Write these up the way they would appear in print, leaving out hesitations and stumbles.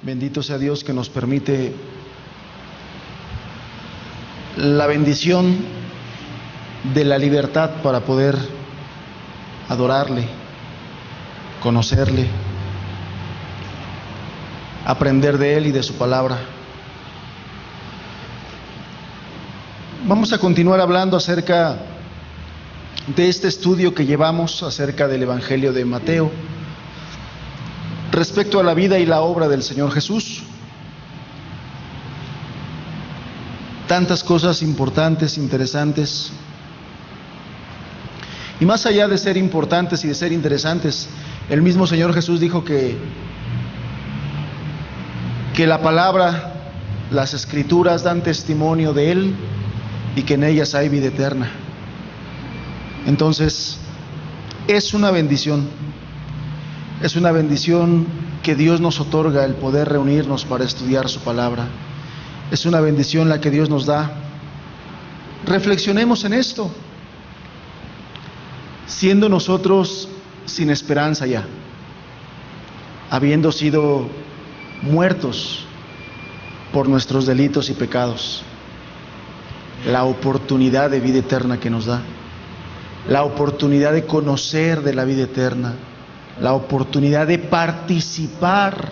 Bendito sea Dios que nos permite la bendición de la libertad para poder adorarle, conocerle, aprender de Él y de su palabra. Vamos a continuar hablando acerca de este estudio que llevamos acerca del Evangelio de Mateo, respecto a la vida y la obra del Señor Jesús. Tantas cosas importantes, interesantes. Y más allá de ser importantes y de ser interesantes, el mismo Señor Jesús dijo que la palabra, las Escrituras dan testimonio de Él y que en ellas hay vida eterna. Entonces, es una bendición que Dios nos otorga el poder reunirnos para estudiar su palabra. Es una bendición la que Dios nos da. Reflexionemos en esto, siendo nosotros sin esperanza ya, habiendo sido muertos por nuestros delitos y pecados, la oportunidad de vida eterna que nos da, la oportunidad de conocer de la vida eterna, la oportunidad de participar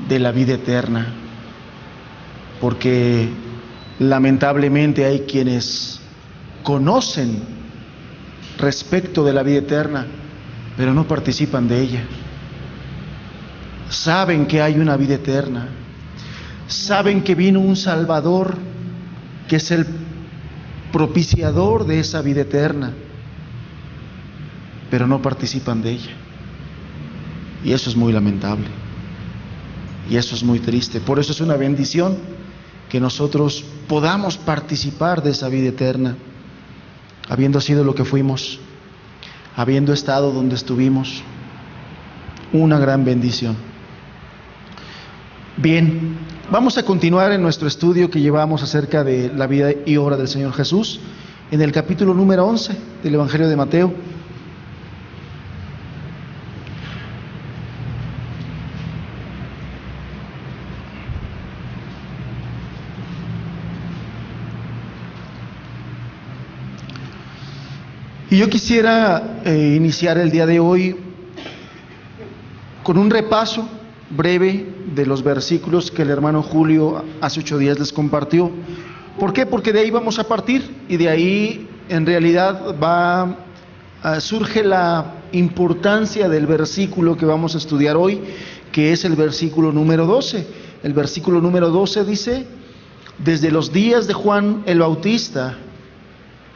de la vida eterna, porque lamentablemente hay quienes conocen respecto de la vida eterna, pero no participan de ella. Saben que hay una vida eterna, saben que vino un Salvador, que es el propiciador de esa vida eterna, pero no participan de ella. Y eso es muy lamentable, y eso es muy triste. Por eso es una bendición que nosotros podamos participar de esa vida eterna, habiendo sido lo que fuimos, habiendo estado donde estuvimos. Una gran bendición. Bien, vamos a continuar en nuestro estudio que llevamos acerca de la vida y obra del Señor Jesús, en el capítulo número 11 del Evangelio de Mateo. Y yo quisiera iniciar el día de hoy con un repaso breve de los versículos que el hermano Julio hace 8 días les compartió. ¿Por qué? Porque de ahí vamos a partir, y de ahí en realidad surge la importancia del versículo que vamos a estudiar hoy, que es el versículo número 12. El versículo número 12 dice: desde los días de Juan el Bautista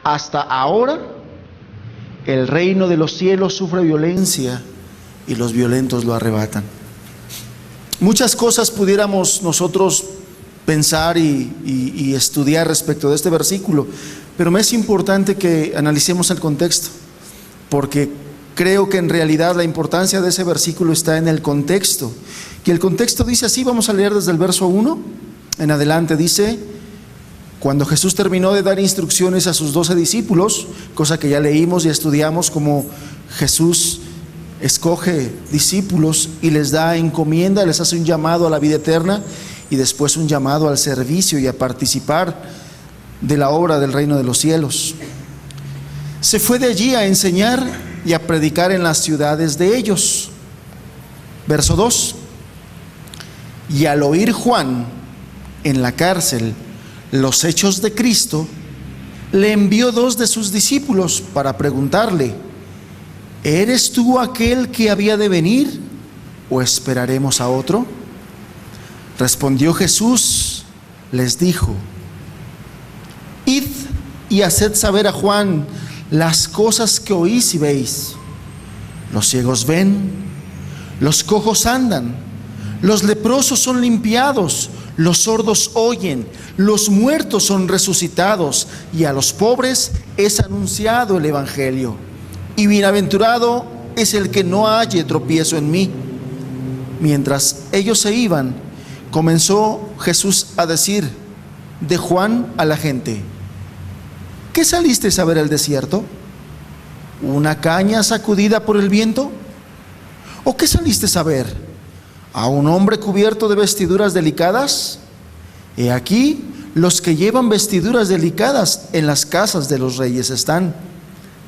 hasta ahora, el reino de los cielos sufre violencia y los violentos lo arrebatan. Muchas cosas pudiéramos nosotros pensar y estudiar respecto de este versículo, pero me es importante que analicemos el contexto, porque creo que en realidad la importancia de ese versículo está en el contexto. Y el contexto dice así, vamos a leer desde el verso 1 en adelante. Dice: cuando Jesús terminó de dar instrucciones a sus 12 discípulos, cosa que ya leímos y estudiamos, como Jesús escoge discípulos y les da encomienda, les hace un llamado a la vida eterna y después un llamado al servicio y a participar de la obra del reino de los cielos. Se fue de allí a enseñar y a predicar en las ciudades de ellos. Verso 2: y al oír Juan en la cárcel los hechos de Cristo, le envió 2 de sus discípulos para preguntarle: ¿eres tú aquel que había de venir, o esperaremos a otro? Respondió Jesús, les dijo: id y haced saber a Juan las cosas que oís y veis. Los ciegos ven, los cojos andan, los leprosos son limpiados, los sordos oyen, los muertos son resucitados, y a los pobres es anunciado el evangelio. Y bienaventurado es el que no halle tropiezo en mí. Mientras ellos se iban, comenzó Jesús a decir de Juan a la gente: ¿qué salisteis a ver al desierto? ¿Una caña sacudida por el viento? ¿O qué salisteis a ver? ¿A un hombre cubierto de vestiduras delicadas? He aquí, los que llevan vestiduras delicadas en las casas de los reyes están.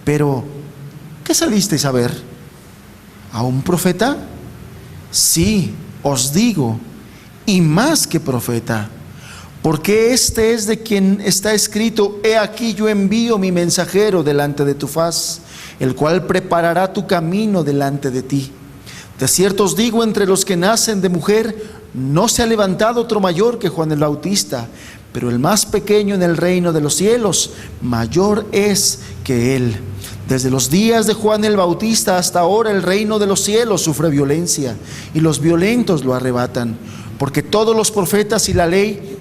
Pero, ¿qué salisteis a ver? ¿A un profeta? Sí, os digo, y más que profeta, porque este es de quien está escrito: he aquí yo envío mi mensajero delante de tu faz, el cual preparará tu camino delante de ti. De cierto os digo, entre los que nacen de mujer, no se ha levantado otro mayor que Juan el Bautista, pero el más pequeño en el reino de los cielos, mayor es que él. Desde los días de Juan el Bautista hasta ahora el reino de los cielos sufre violencia, y los violentos lo arrebatan, porque todos los profetas y la ley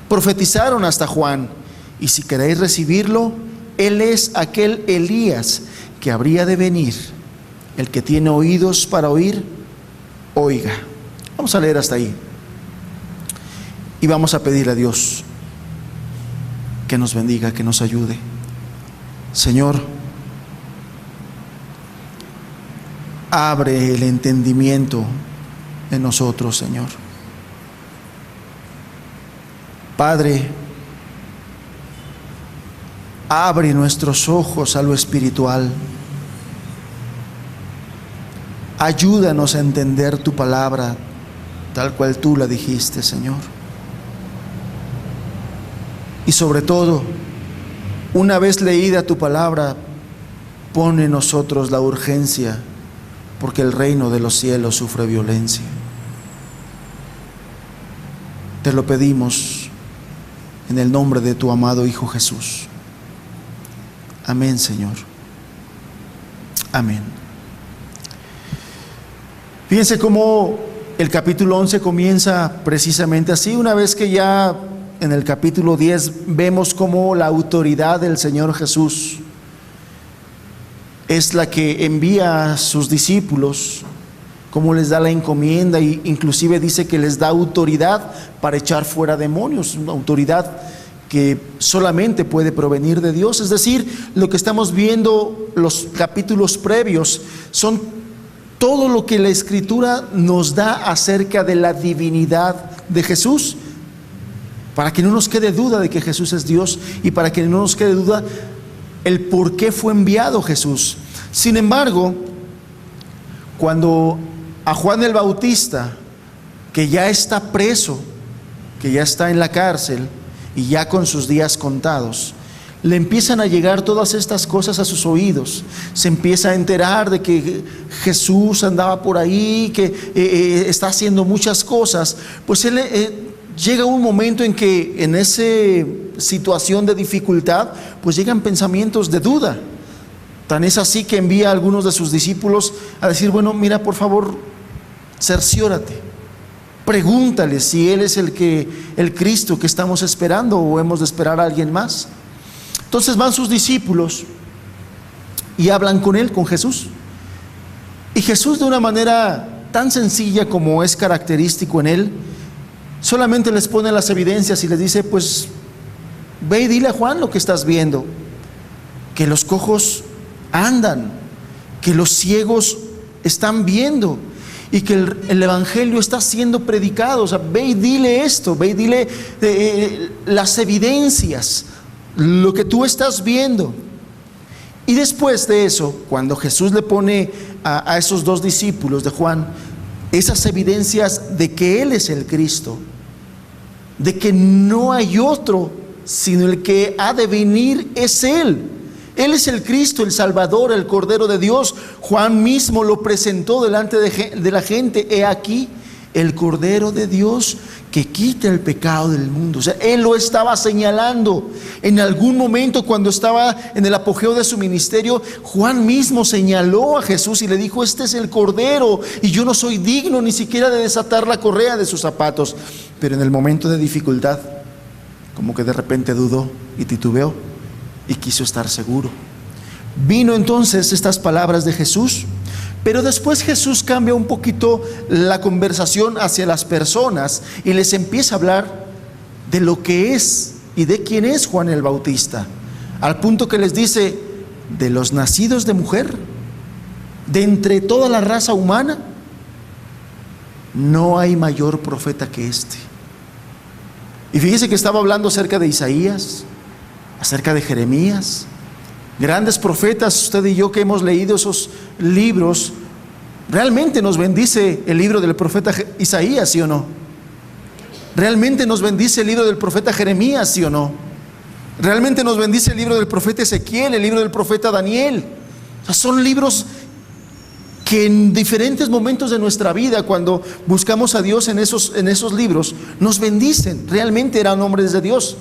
profetizaron hasta Juan, y si queréis recibirlo, él es aquel Elías que habría de venir. El que tiene oídos para oír, oiga. Vamos a leer hasta ahí y vamos a pedirle a Dios que nos bendiga, que nos ayude. Señor, abre el entendimiento en nosotros, Señor. Padre, abre nuestros ojos a lo espiritual. Ayúdanos a entender tu palabra tal cual tú la dijiste, Señor. Y sobre todo, una vez leída tu palabra, pon en nosotros la urgencia, porque el reino de los cielos sufre violencia. Te lo pedimos en el nombre de tu amado Hijo Jesús. Amén, Señor. Amén. Fíjense cómo el capítulo 11 comienza precisamente así. Una vez que ya en el capítulo 10 vemos cómo la autoridad del Señor Jesús es la que envía a sus discípulos, cómo les da la encomienda, e inclusive dice que les da autoridad para echar fuera demonios, una autoridad que solamente puede provenir de Dios. Es decir, lo que estamos viendo los capítulos previos son todo lo que la Escritura nos da acerca de la divinidad de Jesús, para que no nos quede duda de que Jesús es Dios y para que no nos quede duda el por qué fue enviado Jesús. Sin embargo, cuando a Juan el Bautista, que ya está preso, que ya está en la cárcel y ya con sus días contados, le empiezan a llegar todas estas cosas a sus oídos, se empieza a enterar de que Jesús andaba por ahí, que está haciendo muchas cosas, pues él llega un momento en que en esa situación de dificultad, pues llegan pensamientos de duda. Tan es así que envía a algunos de sus discípulos a decir: bueno, mira, por favor, cerciórate, pregúntale si Él es el Cristo que estamos esperando o hemos de esperar a alguien más. Entonces van sus discípulos y hablan con Él, con Jesús. Y Jesús, de una manera tan sencilla como es característico en Él, solamente les pone las evidencias y les dice: pues ve y dile a Juan lo que estás viendo, que los cojos andan, que los ciegos están viendo y que el evangelio está siendo predicado. O sea, ve y dile esto, ve y dile las evidencias, lo que tú estás viendo. Y después de eso, cuando Jesús le pone a esos dos discípulos de Juan esas evidencias de que Él es el Cristo, de que no hay otro sino el que ha de venir es Él. Él es el Cristo, el Salvador, el Cordero de Dios. Juan mismo lo presentó delante de la gente: he aquí el Cordero de Dios que quita el pecado del mundo. O sea, Él lo estaba señalando. En algún momento, cuando estaba en el apogeo de su ministerio, Juan mismo señaló a Jesús y le dijo: este es el Cordero, y yo no soy digno ni siquiera de desatar la correa de sus zapatos. Pero en el momento de dificultad, como que de repente dudó y titubeó y quiso estar seguro. Vino entonces estas palabras de Jesús, pero después Jesús cambia un poquito la conversación hacia las personas y les empieza a hablar de lo que es y de quién es Juan el Bautista, al punto que les dice: de los nacidos de mujer, de entre toda la raza humana, no hay mayor profeta que este. Y fíjese que estaba hablando acerca de Isaías, acerca de Jeremías, grandes profetas. Usted y yo que hemos leído esos libros, ¿realmente nos bendice el libro del profeta Isaías, sí o no? ¿Realmente nos bendice el libro del profeta Jeremías, sí o no? ¿Realmente nos bendice el libro del profeta Ezequiel, el libro del profeta Daniel? O sea, son libros que en diferentes momentos de nuestra vida, cuando buscamos a Dios en esos libros, nos bendicen. Realmente eran hombres de Dios.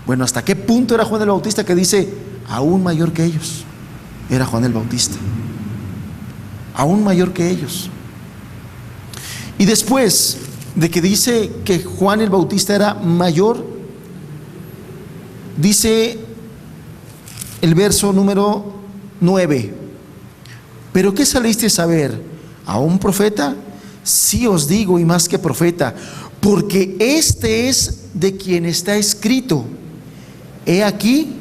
Bueno, ¿hasta qué punto era Juan el Bautista, que dice, aún mayor que ellos? Era Juan el Bautista, aún mayor que ellos. Y después de que dice que Juan el Bautista era mayor, dice el verso número 9: ¿pero qué salisteis a ver? ¿A un profeta? Sí os digo, y más que profeta, porque este es de quien está escrito: he aquí,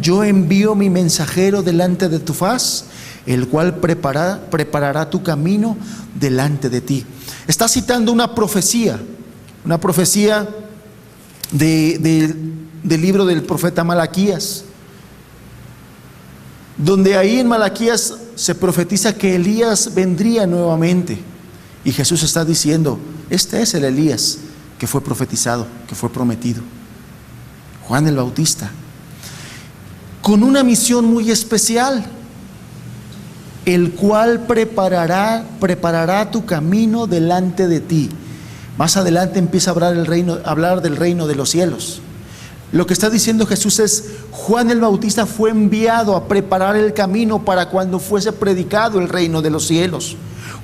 yo envío mi mensajero delante de tu faz, el cual preparará tu camino delante de ti. Está citando una profecía del libro del profeta Malaquías, donde ahí en Malaquías se profetiza que Elías vendría nuevamente. Y Jesús está diciendo, este es el Elías que fue profetizado, que fue prometido, Juan el Bautista, con una misión muy especial, el cual preparará tu camino delante de ti. Más adelante empieza a hablar del reino de los cielos. Lo que está diciendo Jesús es, Juan el Bautista fue enviado a preparar el camino para cuando fuese predicado el reino de los cielos,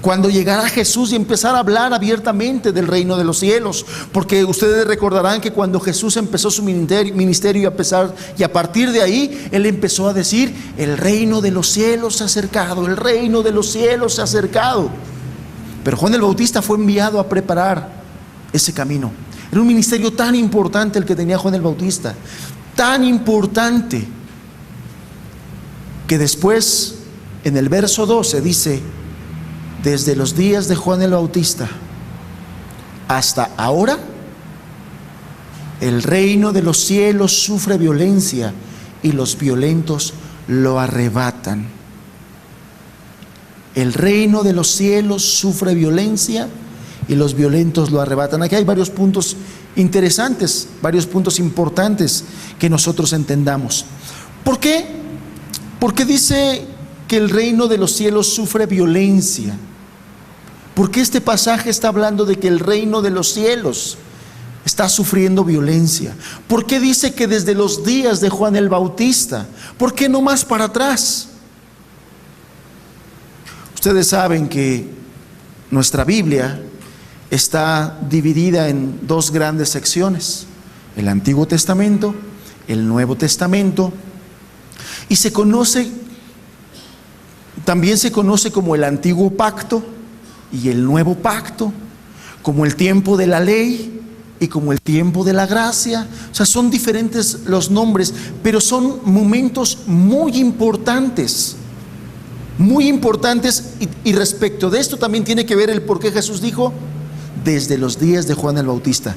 cuando llegara Jesús y empezara a hablar abiertamente del reino de los cielos. Porque ustedes recordarán que cuando Jesús empezó su ministerio y a partir de ahí Él empezó a decir, el reino de los cielos se ha acercado, el reino de los cielos se ha acercado. Pero Juan el Bautista fue enviado a preparar ese camino. Era un ministerio tan importante el que tenía Juan el Bautista, tan importante, que después en el verso 12 dice, desde los días de Juan el Bautista hasta ahora, el reino de los cielos sufre violencia y los violentos lo arrebatan. El reino de los cielos sufre violencia y los violentos lo arrebatan. Aquí hay varios puntos interesantes, varios puntos importantes que nosotros entendamos. ¿Por qué? Porque dice que el reino de los cielos sufre violencia. ¿Por qué este pasaje está hablando de que el reino de los cielos está sufriendo violencia? ¿Por qué dice que desde los días de Juan el Bautista? ¿Por qué no más para atrás? Ustedes saben que nuestra Biblia está dividida en dos grandes secciones, el Antiguo Testamento, el Nuevo Testamento, y también se conoce como el Antiguo Pacto y el Nuevo Pacto, como el tiempo de la ley y como el tiempo de la gracia. O sea, son diferentes los nombres, pero son momentos muy importantes, y respecto de esto también tiene que ver el por qué Jesús dijo, desde los días de Juan el Bautista.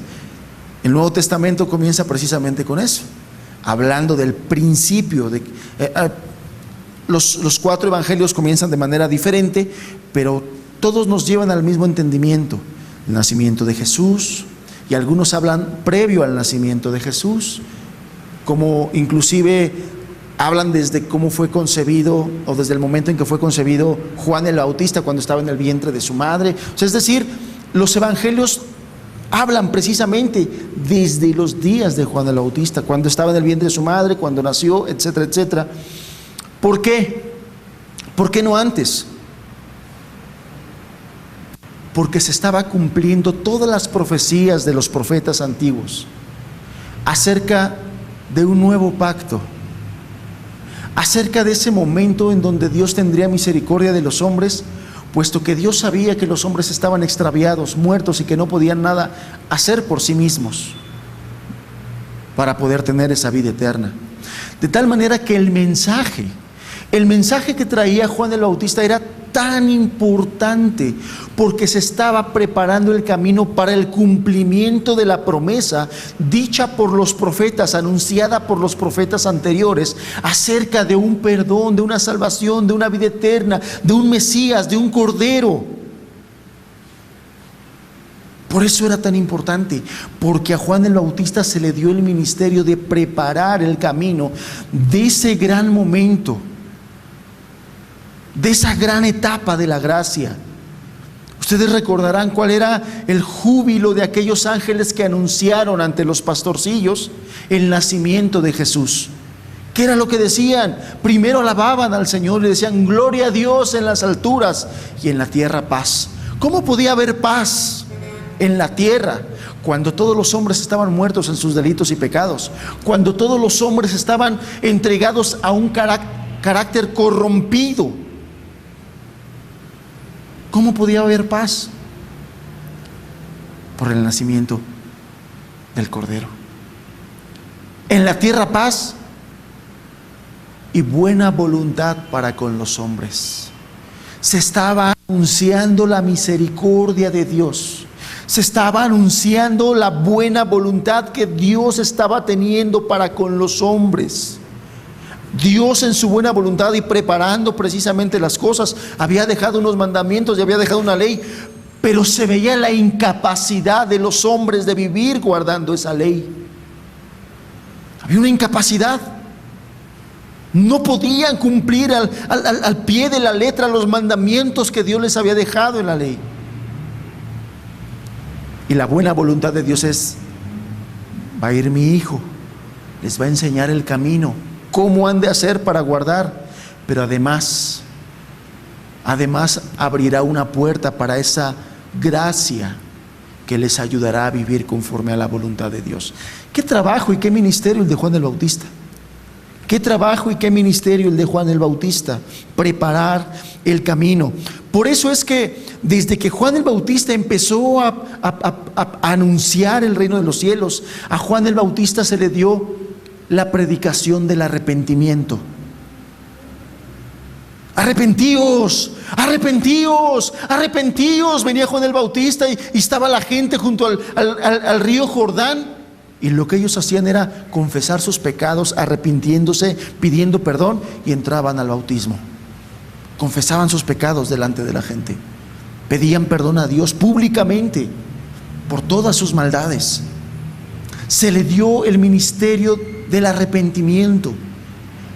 El Nuevo Testamento comienza precisamente con eso, hablando del principio. Los 4 evangelios comienzan de manera diferente, pero todos nos llevan al mismo entendimiento: el nacimiento de Jesús, y algunos hablan previo al nacimiento de Jesús, como inclusive hablan desde cómo fue concebido, o desde el momento en que fue concebido Juan el Bautista, cuando estaba en el vientre de su madre. O sea, es decir, los evangelios hablan precisamente desde los días de Juan el Bautista, cuando estaba en el vientre de su madre, cuando nació, etcétera, etcétera. ¿Por qué? ¿Por qué no antes? Porque se estaba cumpliendo todas las profecías de los profetas antiguos acerca de un nuevo pacto, acerca de ese momento en donde Dios tendría misericordia de los hombres, puesto que Dios sabía que los hombres estaban extraviados, muertos, y que no podían nada hacer por sí mismos para poder tener esa vida eterna. De tal manera que el mensaje El mensaje que traía Juan el Bautista era tan importante porque se estaba preparando el camino para el cumplimiento de la promesa dicha por los profetas, anunciada por los profetas anteriores, acerca de un perdón, de una salvación, de una vida eterna, de un Mesías, de un Cordero. Por eso era tan importante, porque a Juan el Bautista se le dio el ministerio de preparar el camino de ese gran momento, de esa gran etapa de la gracia. Ustedes recordarán cuál era el júbilo de aquellos ángeles que anunciaron ante los pastorcillos el nacimiento de Jesús. ¿Qué era lo que decían? Primero alababan al Señor y decían: gloria a Dios en las alturas y en la tierra paz. ¿Cómo podía haber paz en la tierra cuando todos los hombres estaban muertos en sus delitos y pecados? Cuando todos los hombres estaban entregados a un carácter corrompido. ¿Cómo podía haber paz? Por el nacimiento del Cordero. En la tierra paz y buena voluntad para con los hombres. Se estaba anunciando la misericordia de Dios. Se estaba anunciando la buena voluntad que Dios estaba teniendo para con los hombres. Dios, en su buena voluntad y preparando precisamente las cosas, había dejado unos mandamientos y había dejado una ley, pero se veía la incapacidad de los hombres de vivir guardando esa ley. Había una incapacidad. No podían cumplir al pie de la letra los mandamientos que Dios les había dejado en la ley. Y la buena voluntad de Dios es: va a ir mi hijo, les va a enseñar el camino, cómo han de hacer para guardar, pero además abrirá una puerta para esa gracia que les ayudará a vivir conforme a la voluntad de Dios. Qué trabajo y qué ministerio el de Juan el Bautista. Qué trabajo y qué ministerio el de Juan el Bautista, preparar el camino. Por eso es que desde que Juan el Bautista empezó a anunciar el reino de los cielos, a Juan el Bautista se le dio la predicación del arrepentimiento. Arrepentíos, arrepentíos, arrepentíos. Venía Juan el Bautista y estaba la gente junto al río Jordán, y lo que ellos hacían era confesar sus pecados, arrepintiéndose, pidiendo perdón, y entraban al bautismo. Confesaban sus pecados delante de la gente, pedían perdón a Dios públicamente por todas sus maldades. Se le dio el ministerio del arrepentimiento,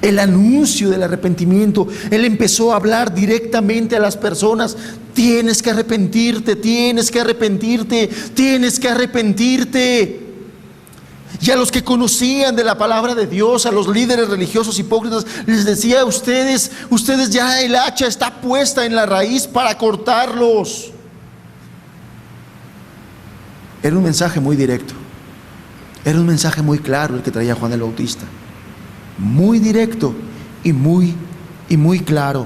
el anuncio del arrepentimiento. Él empezó a hablar directamente a las personas: tienes que arrepentirte, tienes que arrepentirte, tienes que arrepentirte. Y a los que conocían de la palabra de Dios, a los líderes religiosos hipócritas, les decía: ustedes ya el hacha está puesta en la raíz para cortarlos. Era un mensaje muy directo. Era un mensaje muy claro el que traía Juan el Bautista. Muy directo y muy claro.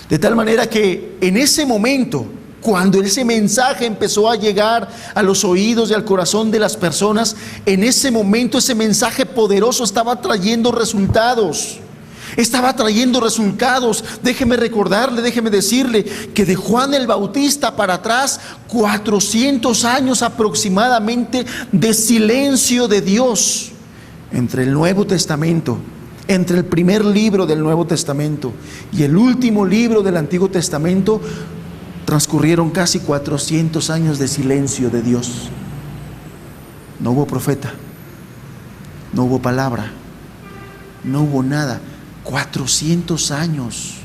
De tal manera que en ese momento, cuando ese mensaje empezó a llegar a los oídos y al corazón de las personas, en ese momento ese mensaje poderoso estaba trayendo resultados. Estaba trayendo resultados. Déjeme recordarle, déjeme decirle que de Juan el Bautista para atrás, 400 años aproximadamente de silencio de Dios. Entre el Nuevo Testamento, entre el primer libro del Nuevo Testamento y el último libro del Antiguo Testamento, transcurrieron casi 400 años de silencio de Dios. No hubo profeta, no hubo palabra, no hubo nada. 400 años.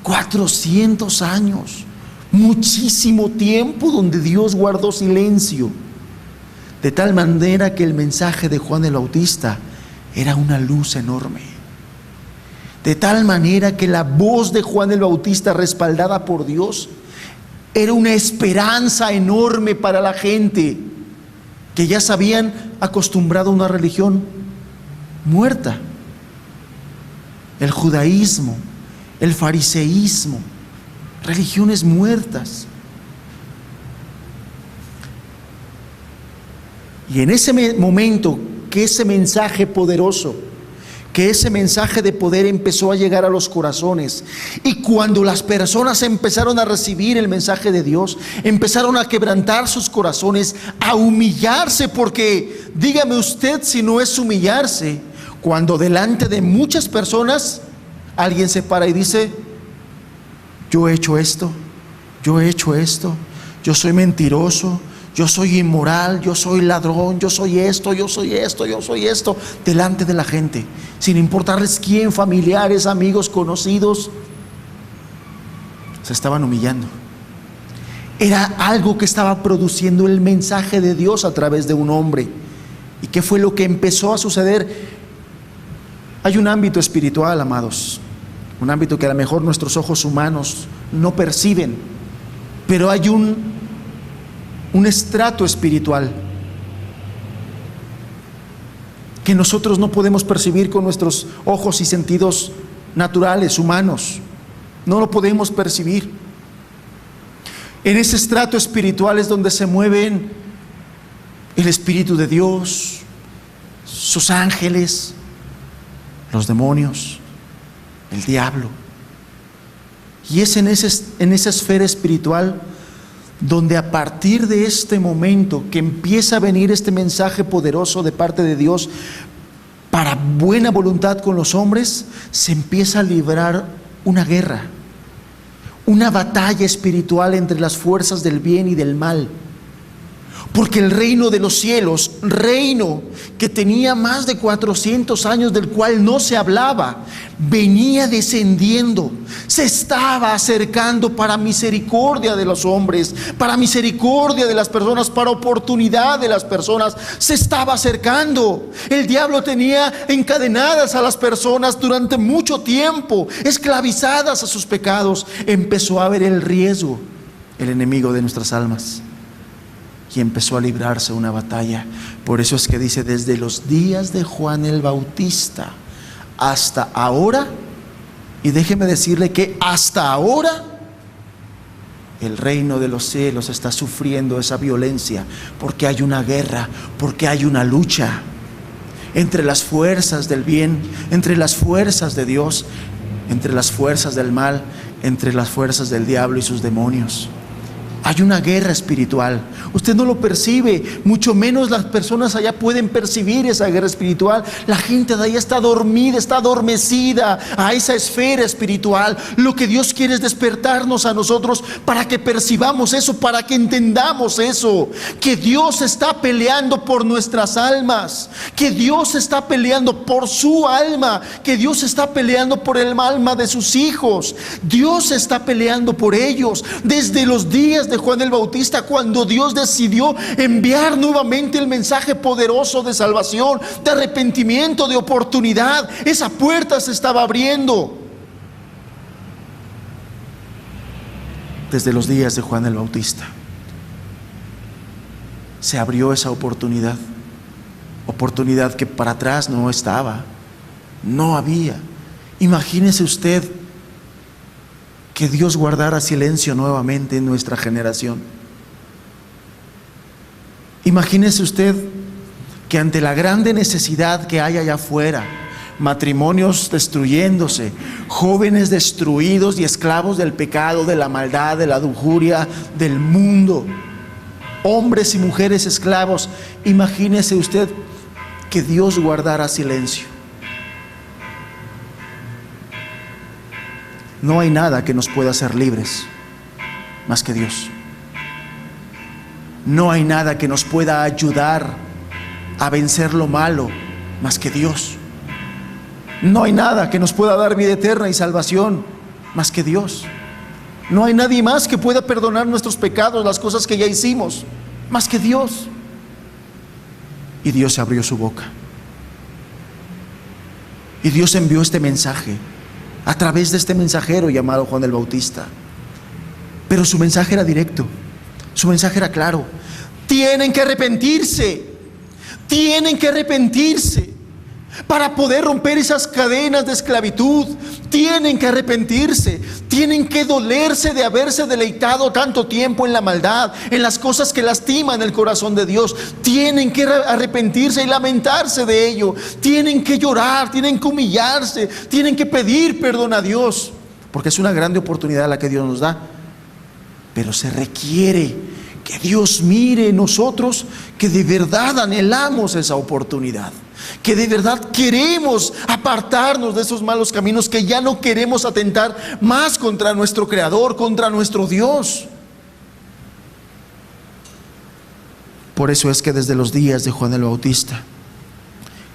400 años. Muchísimo tiempo donde Dios guardó silencio. De tal manera que el mensaje de Juan el Bautista era una luz enorme. De tal manera que la voz de Juan el Bautista, respaldada por Dios, era una esperanza enorme para la gente que ya se habían acostumbrado a una religión muerta. El judaísmo, el fariseísmo, religiones muertas. Y en ese momento que ese mensaje poderoso que ese mensaje de poder empezó a llegar a los corazones. Y cuando las personas empezaron a recibir el mensaje de Dios, empezaron a quebrantar sus corazones, a humillarse, porque dígame usted si no es humillarse cuando delante de muchas personas alguien se para y dice: yo he hecho esto, yo he hecho esto, yo soy mentiroso, yo soy inmoral, yo soy ladrón, yo soy esto, yo soy esto, yo soy esto, delante de la gente, sin importarles quién, familiares, amigos, conocidos. Se estaban humillando. Era algo que estaba produciendo el mensaje de Dios a través de un hombre. ¿Y qué fue lo que empezó a suceder? Hay un ámbito espiritual, amados, un ámbito que a lo mejor nuestros ojos humanos no perciben, pero hay un estrato espiritual que nosotros no podemos percibir con nuestros ojos y sentidos naturales, humanos. No lo podemos percibir. En ese estrato espiritual es donde se mueven el Espíritu de Dios, sus ángeles, los demonios, el diablo. Y es en esa esfera espiritual donde a partir de este momento que empieza a venir este mensaje poderoso de parte de Dios para buena voluntad con los hombres, se empieza a librar una guerra, una batalla espiritual entre las fuerzas del bien y del mal. Porque el reino de los cielos, reino que tenía más de 400 años, del cual no se hablaba, venía descendiendo, se estaba acercando para misericordia de los hombres, para misericordia de las personas, para oportunidad de las personas. Se estaba acercando. El diablo tenía encadenadas a las personas durante mucho tiempo, esclavizadas a sus pecados. Empezó a ver el riesgo, el enemigo de nuestras almas, y empezó a librarse una batalla. Por eso es que dice: desde los días de Juan el Bautista hasta ahora, y déjeme decirle que hasta ahora el reino de los cielos está sufriendo esa violencia, porque hay una guerra, porque hay una lucha entre las fuerzas del bien, entre las fuerzas de Dios, entre las fuerzas del mal, entre las fuerzas del diablo y sus demonios. Hay una guerra espiritual. Usted no lo percibe, mucho menos las personas allá pueden percibir esa guerra espiritual. La gente de allá está dormida, está adormecida a esa esfera espiritual. Lo que Dios quiere es despertarnos a nosotros para que percibamos eso, para que entendamos eso, que Dios está peleando por nuestras almas, que Dios está peleando por su alma, que Dios está peleando por el alma de sus hijos. Dios está peleando por ellos desde los días de Juan el Bautista, cuando Dios decidió enviar nuevamente el mensaje poderoso de salvación, de arrepentimiento, de oportunidad. Esa puerta se estaba abriendo desde los días de Juan el Bautista. Se abrió esa oportunidad que para atrás no estaba, no había. Imagínese usted que Dios guardara silencio nuevamente en nuestra generación. Imagínese usted que ante la grande necesidad que hay allá afuera, matrimonios destruyéndose, jóvenes destruidos y esclavos del pecado, de la maldad, de la lujuria, del mundo, hombres y mujeres esclavos, imagínese usted que Dios guardara silencio. No hay nada que nos pueda hacer libres más que Dios. No hay nada que nos pueda ayudar a vencer lo malo más que Dios. No hay nada que nos pueda dar vida eterna y salvación más que Dios. No hay nadie más que pueda perdonar nuestros pecados, las cosas que ya hicimos, más que Dios. Y Dios se abrió su boca. Y Dios envió este mensaje a través de este mensajero llamado Juan el Bautista. Pero su mensaje era directo, su mensaje era claro: tienen que arrepentirse, tienen que arrepentirse para poder romper esas cadenas de esclavitud tienen que arrepentirse, tienen que dolerse de haberse deleitado tanto tiempo en la maldad, en las cosas que lastiman el corazón de Dios. Tienen que arrepentirse y lamentarse de ello. Tienen que llorar, tienen que humillarse, tienen que pedir perdón a Dios, porque es una grande oportunidad la que Dios nos da. Pero se requiere que Dios mire en nosotros que de verdad anhelamos esa oportunidad, que de verdad queremos apartarnos de esos malos caminos, que ya no queremos atentar más contra nuestro Creador, contra nuestro Dios. Por eso es que desde los días de Juan el Bautista,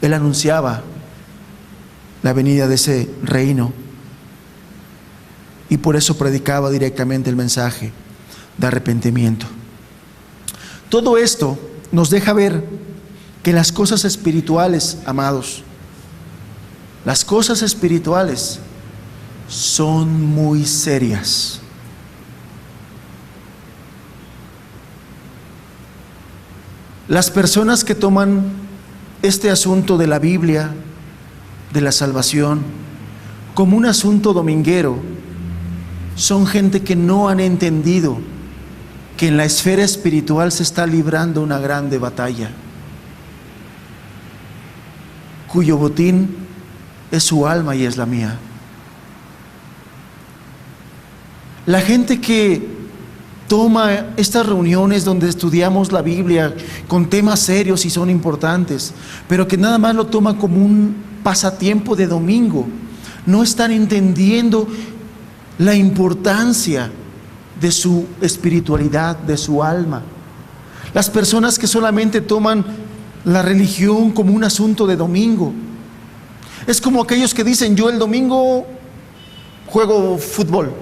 él anunciaba la venida de ese reino, y por eso predicaba directamente el mensaje de arrepentimiento. Todo esto nos deja ver que las cosas espirituales, amados, las cosas espirituales son muy serias. Las personas que toman este asunto de la Biblia, de la salvación, como un asunto dominguero, son gente que no han entendido que en la esfera espiritual se está librando una grande batalla, cuyo botín es su alma y es la mía. La gente que toma estas reuniones donde estudiamos la Biblia con temas serios y son importantes, pero que nada más lo toma como un pasatiempo de domingo, no están entendiendo la importancia de su espiritualidad, de su alma. Las personas que solamente toman la religión como un asunto de domingo, es como aquellos que dicen: yo el domingo juego fútbol.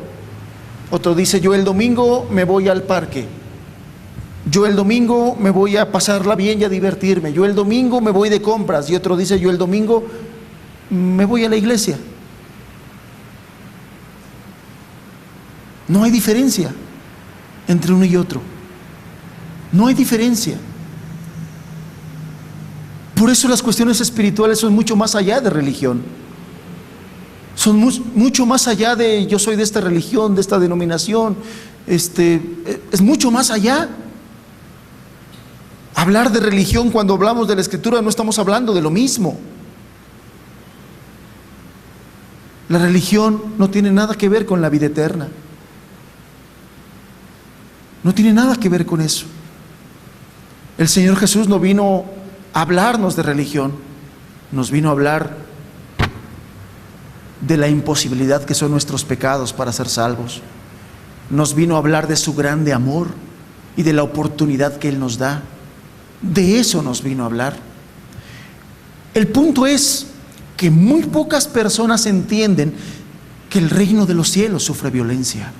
Otro dice: yo el domingo me voy al parque. Yo el domingo me voy a pasarla bien y a divertirme. Yo el domingo me voy de compras. Y otro dice: yo el domingo me voy a la iglesia. No hay diferencia entre uno y otro. No hay diferencia. Por eso las cuestiones espirituales son mucho más allá de religión. Son mucho más allá de yo soy de esta religión, de esta denominación. Es mucho más allá. Hablar de religión, cuando hablamos de la Escritura, no estamos hablando de lo mismo. La religión no tiene nada que ver con la vida eterna. No tiene nada que ver con eso. El Señor Jesús no vino a hablarnos de religión, nos vino a hablar de la imposibilidad que son nuestros pecados para ser salvos. Nos vino a hablar de su grande amor y de la oportunidad que Él nos da. De eso nos vino a hablar. El punto es que muy pocas personas entienden que el reino de los cielos sufre violencia.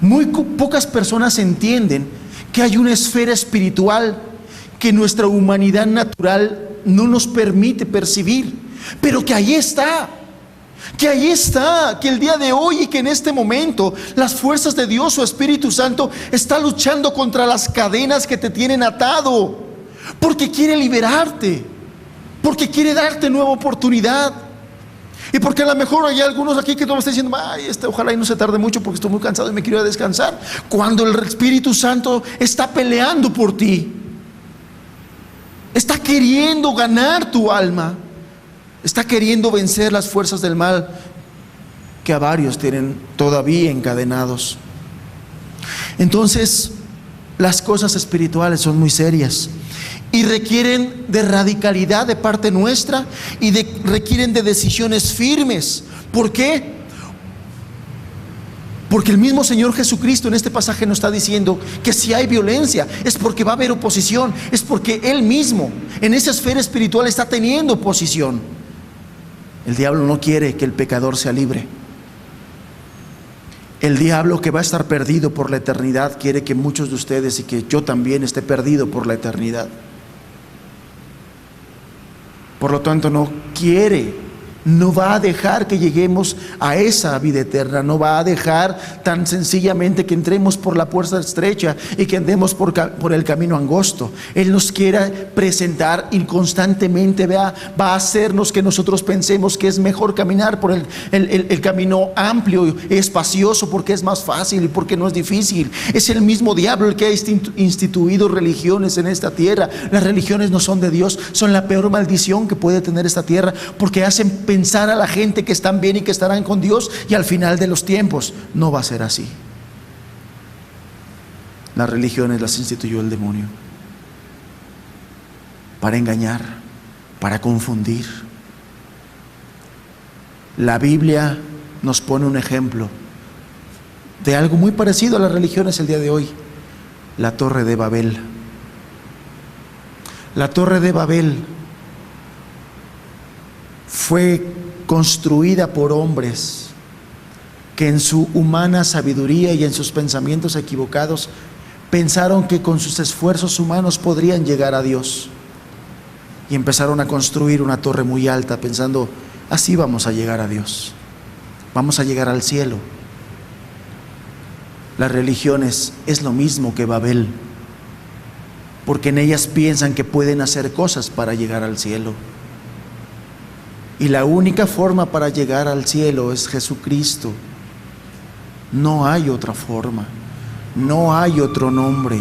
Muy pocas personas entienden que hay una esfera espiritual que nuestra humanidad natural no nos permite percibir, pero que ahí está. Que ahí está, que el día de hoy y que en este momento las fuerzas de Dios, su Espíritu Santo, está luchando contra las cadenas que te tienen atado, porque quiere liberarte, porque quiere darte nueva oportunidad. Y porque a lo mejor hay algunos aquí que no me están diciendo: ay, ojalá y no se tarde mucho porque estoy muy cansado y me quiero ir a descansar. Cuando el Espíritu Santo está peleando por ti, está queriendo ganar tu alma, está queriendo vencer las fuerzas del mal que a varios tienen todavía encadenados. Entonces, las cosas espirituales son muy serias y requieren de radicalidad de parte nuestra y requieren de decisiones firmes. ¿Por qué? Porque el mismo Señor Jesucristo en este pasaje nos está diciendo que si hay violencia es porque va a haber oposición, es porque Él mismo en esa esfera espiritual está teniendo oposición. El diablo no quiere que el pecador sea libre. El diablo, que va a estar perdido por la eternidad, quiere que muchos de ustedes y que yo también esté perdido por la eternidad. Por lo tanto, no quiere no va a dejar que lleguemos a esa vida eterna, no va a dejar tan sencillamente que entremos por la puerta estrecha y que andemos por el camino angosto. Él nos quiere presentar y constantemente va a hacernos que nosotros pensemos que es mejor caminar por el camino amplio, espacioso, porque es más fácil y porque no es difícil. Es el mismo diablo el que ha instituido religiones en esta tierra. Las religiones no son de Dios, son la peor maldición que puede tener esta tierra, porque hacen pensar a la gente que están bien y que estarán con Dios, y al final de los tiempos no va a ser así. Las religiones las instituyó el demonio para engañar, para confundir. La Biblia nos pone un ejemplo de algo muy parecido a las religiones el día de hoy: la Torre de Babel. La Torre de Babel fue construida por hombres que en su humana sabiduría y en sus pensamientos equivocados pensaron que con sus esfuerzos humanos podrían llegar a Dios, y empezaron a construir una torre muy alta pensando: así vamos a llegar a Dios, vamos a llegar al cielo. Las religiones es lo mismo que Babel, porque en ellas piensan que pueden hacer cosas para llegar al cielo. Y la única forma para llegar al cielo es Jesucristo. No hay otra forma, no hay otro nombre,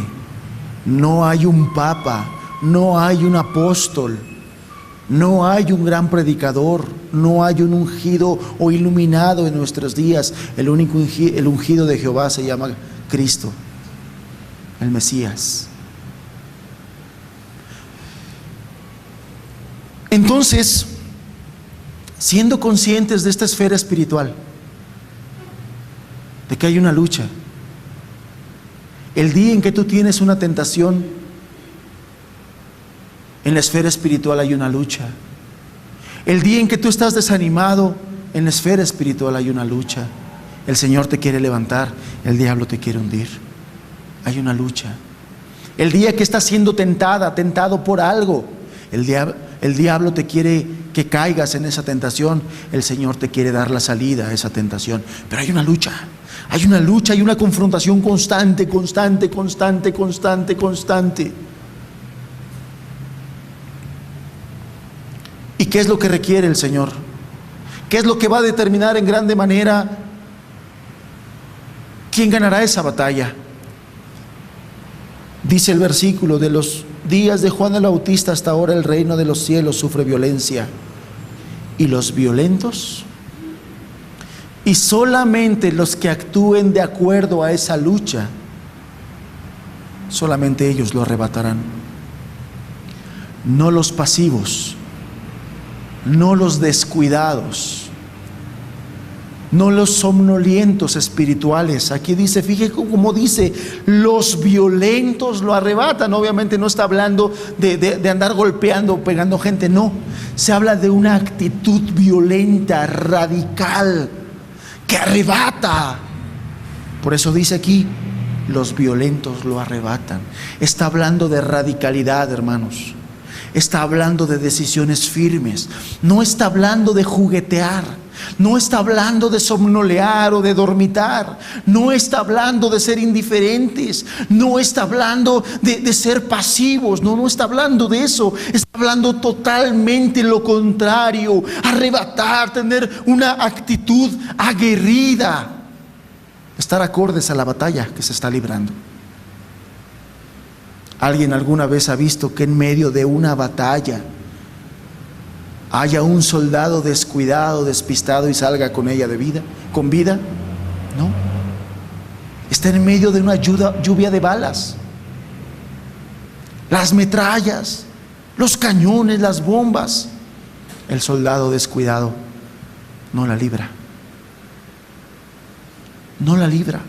no hay un papa, no hay un apóstol, no hay un gran predicador, no hay un ungido o iluminado en nuestros días. El ungido de Jehová se llama Cristo, el Mesías. Entonces, siendo conscientes de esta esfera espiritual, de que hay una lucha, el día en que tú tienes una tentación, en la esfera espiritual hay una lucha. El día en que tú estás desanimado, en la esfera espiritual hay una lucha. El Señor te quiere levantar, el diablo te quiere hundir. Hay una lucha. El día que estás siendo tentado por algo, el diablo te quiere que caigas en esa tentación, el Señor te quiere dar la salida a esa tentación. Pero hay una lucha, hay una confrontación constante. ¿Y qué es lo que requiere el Señor? ¿Qué es lo que va a determinar en grande manera quién ganará esa batalla? Dice el versículo: de los días de Juan el Bautista hasta ahora el reino de los cielos sufre violencia, y los violentos, y solamente los que actúen de acuerdo a esa lucha, solamente ellos lo arrebatarán. No los pasivos, no los descuidados, no los somnolientos espirituales. Aquí dice, fíjate cómo dice, los violentos lo arrebatan. Obviamente no está hablando de andar golpeando o pegando gente, no. Se habla de una actitud violenta, radical, que arrebata. Por eso dice aquí, los violentos lo arrebatan. Está hablando de radicalidad, hermanos. Está hablando de decisiones firmes. No está hablando de juguetear. No está hablando de somnolear o de dormitar. No está hablando de ser indiferentes. No está hablando de ser pasivos. No está hablando de eso. Está hablando totalmente lo contrario. Arrebatar, tener una actitud aguerrida. Estar acordes a la batalla que se está librando. ¿Alguien alguna vez ha visto que en medio de una batalla haya un soldado descuidado, despistado y salga con ella con vida? No. Está en medio de una lluvia de balas. Las metrallas, los cañones, las bombas. El soldado descuidado no la libra. No la libra.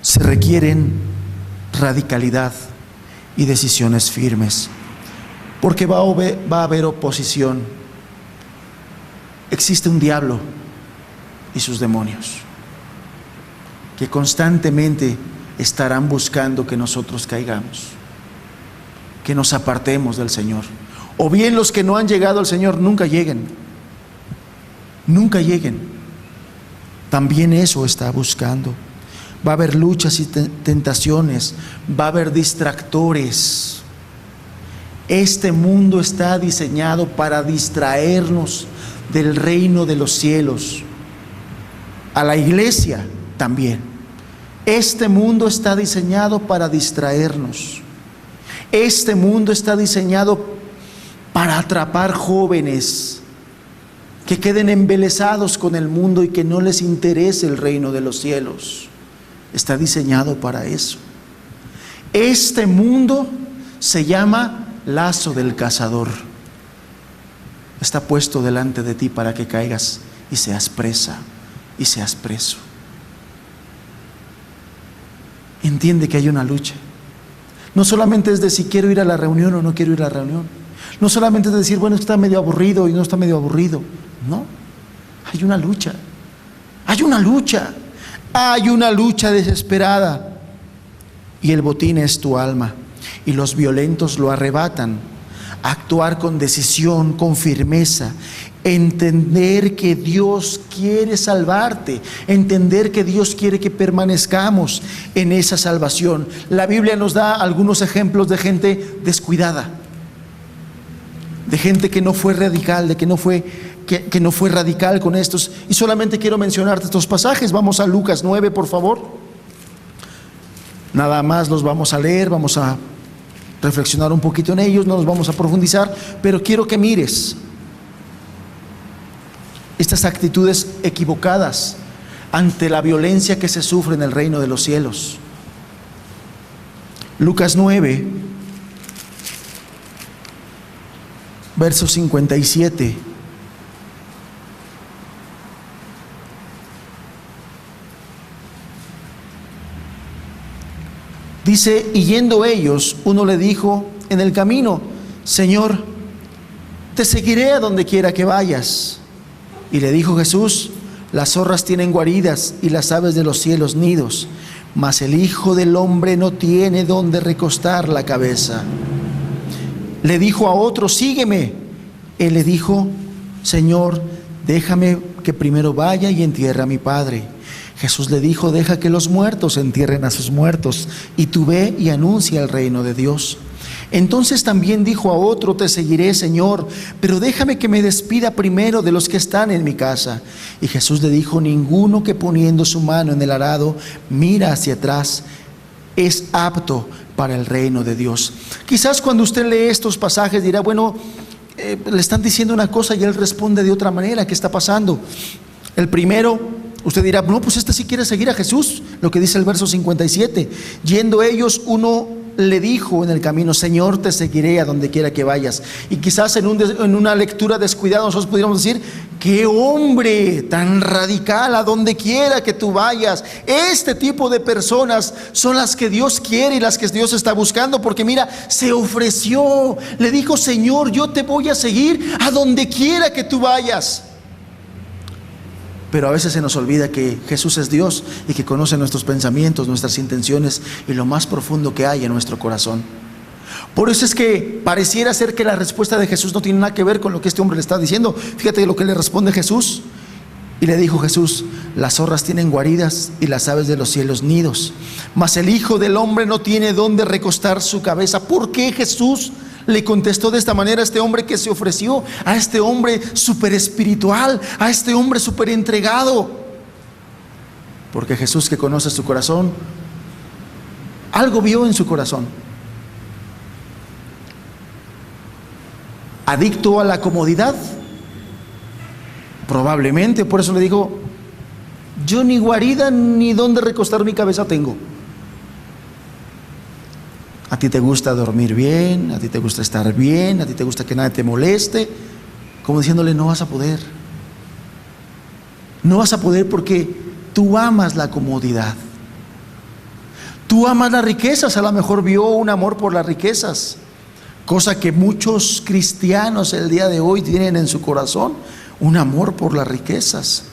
Se requieren radicalidad y decisiones firmes, porque va a haber oposición. Existe un diablo y sus demonios que constantemente estarán buscando que nosotros caigamos. que nos apartemos del Señor. O bien los que no han llegado al Señor nunca lleguen. Nunca lleguen. También eso está buscando. Va a haber luchas y tentaciones. Va a haber distractores. Este mundo está diseñado para distraernos del reino de los cielos. A la iglesia también. Este mundo está diseñado para distraernos. Este mundo está diseñado para atrapar jóvenes que queden embelesados con el mundo y que no les interese el reino de los cielos. Está diseñado para eso. Este mundo se llama lazo del cazador. Está puesto delante de ti para que caigas y seas presa y seas preso. Entiende que hay una lucha. No solamente es de si quiero ir a la reunión o no quiero ir a la reunión. No solamente es decir, bueno, está medio aburrido y no está medio aburrido. No, hay una lucha. Hay una lucha. Hay una lucha desesperada. Y el botín es tu alma. Y los violentos lo arrebatan. Actuar con decisión, con firmeza. Entender que Dios quiere salvarte. Entender que Dios quiere que permanezcamos en esa salvación. La Biblia nos da algunos ejemplos de gente descuidada. De gente que no fue radical, de que no fue radical con estos. Y solamente quiero mencionarte estos pasajes. Vamos a Lucas 9, por favor. Nada más los vamos a leer, vamos a reflexionar un poquito en ellos, no los vamos a profundizar, pero quiero que mires estas actitudes equivocadas ante la violencia que se sufre en el reino de los cielos. Lucas 9, verso 57. Dice, y yendo ellos, uno le dijo en el camino, Señor, te seguiré a donde quiera que vayas. Y le dijo Jesús, las zorras tienen guaridas y las aves de los cielos nidos, mas el Hijo del Hombre no tiene donde recostar la cabeza. Le dijo a otro, sígueme. Él le dijo, Señor, déjame que primero vaya y entierre a mi Padre. Jesús le dijo, deja que los muertos entierren a sus muertos, y tú ve y anuncia el reino de Dios. Entonces también dijo a otro, te seguiré, Señor, pero déjame que me despida primero de los que están en mi casa. Y Jesús le dijo, ninguno que poniendo su mano en el arado mira hacia atrás es apto para el reino de Dios. Quizás cuando usted lee estos pasajes dirá, bueno, le están diciendo una cosa y él responde de otra manera. ¿Qué está pasando? El primero, usted dirá, no, pues este sí quiere seguir a Jesús. Lo que dice el verso 57. Yendo ellos, uno le dijo en el camino, Señor, te seguiré a donde quiera que vayas. Y quizás en una lectura descuidada nosotros pudiéramos decir, qué hombre tan radical, a donde quiera que tú vayas. Este tipo de personas son las que Dios quiere y las que Dios está buscando, porque mira, se ofreció, le dijo, Señor, yo te voy a seguir a donde quiera que tú vayas. Pero a veces se nos olvida que Jesús es Dios y que conoce nuestros pensamientos, nuestras intenciones y lo más profundo que hay en nuestro corazón. Por eso es que pareciera ser que la respuesta de Jesús no tiene nada que ver con lo que este hombre le está diciendo. Fíjate lo que le responde Jesús. Y le dijo Jesús, las zorras tienen guaridas y las aves de los cielos nidos, mas el Hijo del Hombre no tiene dónde recostar su cabeza. ¿Por qué Jesús le contestó de esta manera a este hombre que se ofreció, a este hombre súper espiritual, a este hombre súper entregado? Porque Jesús, que conoce su corazón, algo vio en su corazón. Adicto a la comodidad, probablemente. Por eso le dijo, yo ni guarida ni dónde recostar mi cabeza tengo. A ti te gusta dormir bien, a ti te gusta estar bien, a ti te gusta que nadie te moleste, como diciéndole, no vas a poder. No vas a poder porque tú amas la comodidad. Tú amas las riquezas. A lo mejor vio un amor por las riquezas, cosa que muchos cristianos el día de hoy tienen en su corazón, un amor por las riquezas.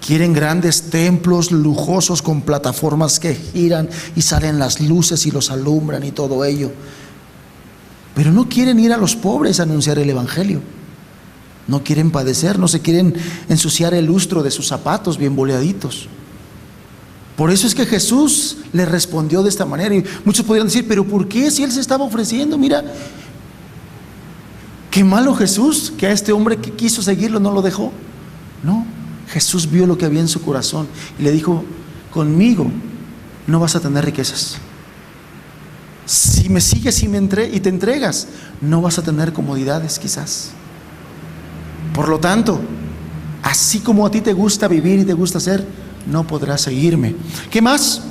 Quieren grandes templos lujosos con plataformas que giran y salen las luces y los alumbran y todo ello. pero no quieren ir a los pobres a anunciar el evangelio. No quieren padecer, no se quieren ensuciar el lustro de sus zapatos bien boleaditos. Por eso es que Jesús les respondió de esta manera. Y muchos podrían decir, pero ¿por qué si Él se estaba ofreciendo? Mira, qué malo Jesús, que a este hombre que quiso seguirlo no lo dejó. No, Jesús vio lo que había en su corazón y le dijo, conmigo no vas a tener riquezas. Si me sigues y te entregas, no vas a tener comodidades quizás. Por lo tanto, así como a ti te gusta vivir y te gusta hacer, no podrás seguirme. ¿Qué más?